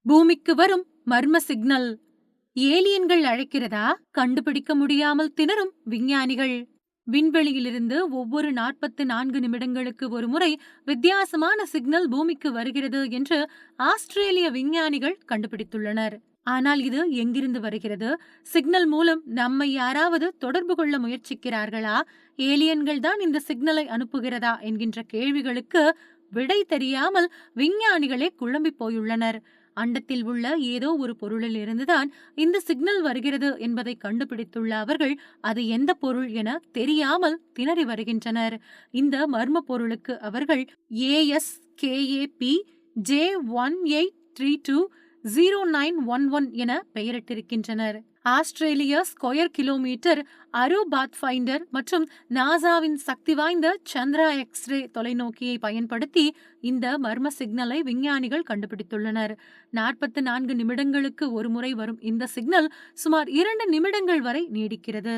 பூமிக்கு வரும் மர்ம சிக்னல். ஏலியன்கள் அழைக்கிறதா? கண்டுபிடிக்க முடியாமல் திணறும் விஞ்ஞானிகள். விண்வெளியிலிருந்து ஒவ்வொரு 44 நிமிடங்களுக்கு ஒரு முறை வித்தியாசமான சிக்னல் பூமிக்கு வருகிறது என்று ஆஸ்திரேலிய விஞ்ஞானிகள் கண்டுபிடித்துள்ளனர். ஆனால் இது எங்கிருந்து வருகிறது? சிக்னல் மூலம் நம்மை யாராவது தொடர்பு கொள்ள முயற்சிக்கிறார்களா? ஏலியன்கள் தான் இந்த சிக்னலை அனுப்புகிறதா என்கின்ற கேள்விகளுக்கு விடை தெரியாமல் விஞ்ஞானிகளே குழம்பி போயுள்ளனர். அண்டத்தில் உள்ள ஏதோ ஒரு பொருளில் இருந்துதான் இந்த சிக்னல் வருகிறது என்பதை கண்டுபிடித்துள்ள அவர்கள் அது எந்த பொருள் என தெரியாமல் திணறி வருகின்றனர். இந்த மர்ம பொருளுக்கு அவர்கள் ASKAP J18320911 என பெயரிட்டிருக்கின்றனர். ஆஸ்திரேலிய ஸ்கொயர் கிலோமீட்டர் அரோ பாத்ஃபைண்டர் மற்றும் நாசாவின் சக்தி வாய்ந்த சந்திரா எக்ஸ்ரே தொலைநோக்கியை பயன்படுத்தி இந்த மர்ம சிக்னலை விஞ்ஞானிகள் கண்டுபிடித்துள்ளனர். 44 நிமிடங்களுக்கு ஒரு முறை வரும் இந்த சிக்னல் சுமார் 2 நிமிடங்கள் வரை நீடிக்கிறது.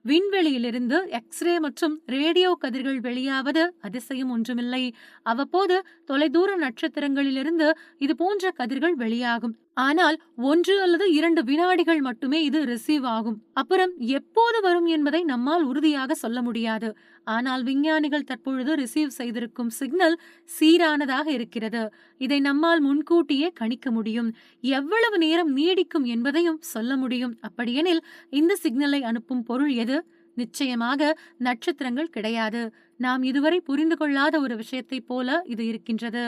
விண்வெளியிலிருந்து எக்ஸ்ரே மற்றும் ரேடியோ கதிர்கள் வெளியாவது அதிசயம் ஒன்றுமில்லை. அவ்வப்போது தொலைதூர நட்சத்திரங்களிலிருந்து இது போன்ற கதிர்கள் வெளியாகும். ஆனால் 1 அல்லது 2 வினாடிகள் மட்டுமே இது ரிசீவ் ஆகும். அப்புறம் எப்போது வரும் என்பதை நம்மால் உறுதியாக சொல்ல முடியாது. ஆனால் விஞ்ஞானிகள் தற்பொழுது ரிசீவ் செய்திருக்கும் சிக்னல் சீரானதாக இருக்கிறது. இதை நம்மால் முன்கூட்டியே கணிக்க முடியும். எவ்வளவு நேரம் நீடிக்கும் என்பதையும் சொல்ல முடியும். அப்படியெனில் இந்த சிக்னலை அனுப்பும் பொருள் எது? நிச்சயமாக நட்சத்திரங்கள் கிடையாது. நாம் இதுவரை புரிந்து கொள்ளாத ஒரு விஷயத்தைப் போல இது இருக்கின்றது.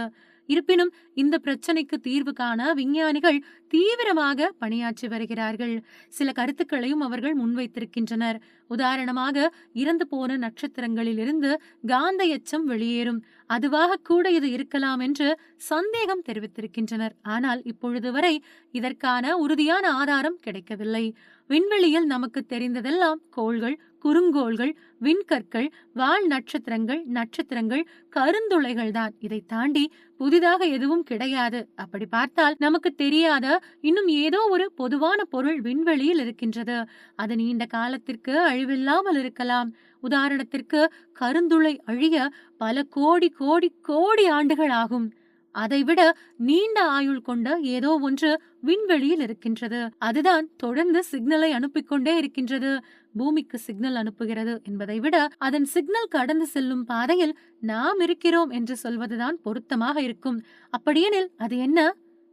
இருப்பினும் இந்த பிரச்சனைக்கு தீர்வு காண விஞ்ஞானிகள் தீவிரமாக பணியாற்றி வருகிறார்கள். சில கருத்துக்களையும் அவர்கள் முன்வைத்திருக்கின்றனர். உதாரணமாக, இறந்து போன நட்சத்திரங்களிலிருந்து காந்த எச்சம் வெளியேறும். அதுவாக கூட இது இருக்கலாம் என்று சந்தேகம் தெரிவித்திருக்கின்றனர். ஆனால் இப்பொழுது வரை இதற்கான உறுதியான ஆதாரம் கிடைக்கவில்லை. விண்வெளியில் நமக்கு தெரிந்ததெல்லாம் கோள்கள், குறுங்கோள்கள், விண்கற்கள், வால் நட்சத்திரங்கள், நட்சத்திரங்கள், கருந்துளைகள் தான். இதை தாண்டி புதிதாக எதுவும் கிடையாது. அப்படி பார்த்தால் நமக்கு தெரியாத இன்னும் ஏதோ ஒரு பொதுவான பொருள் விண்வெளியில் இருக்கின்றது. அது நீண்ட காலத்திற்கு அழிவில்லாமல் இருக்கலாம். உதாரணத்திற்கு, கருந்துளை அழிய பல கோடி கோடி கோடி ஆண்டுகள் ஆகும். அதைவிட நீண்ட ஆயுள் கொண்ட ஏதோ ஒன்று விண்வெளியில் இருக்கின்றது. அதுதான் தொடர்ந்து சிக்னலை அனுப்பிக்கொண்டே இருக்கின்றது. பூமிக்கு சிக்னல் அனுப்புகிறது என்பதை விட அதன் சிக்னல் கடந்து செல்லும் பாதையில் நாம் இருக்கிறோம் என்று சொல்வதுதான் பொருத்தமாக இருக்கும். அப்படியெனில் அது என்ன?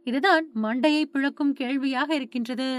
இதுதான் மண்டையை பிளக்கும் கேள்வியாக இருக்கின்றது.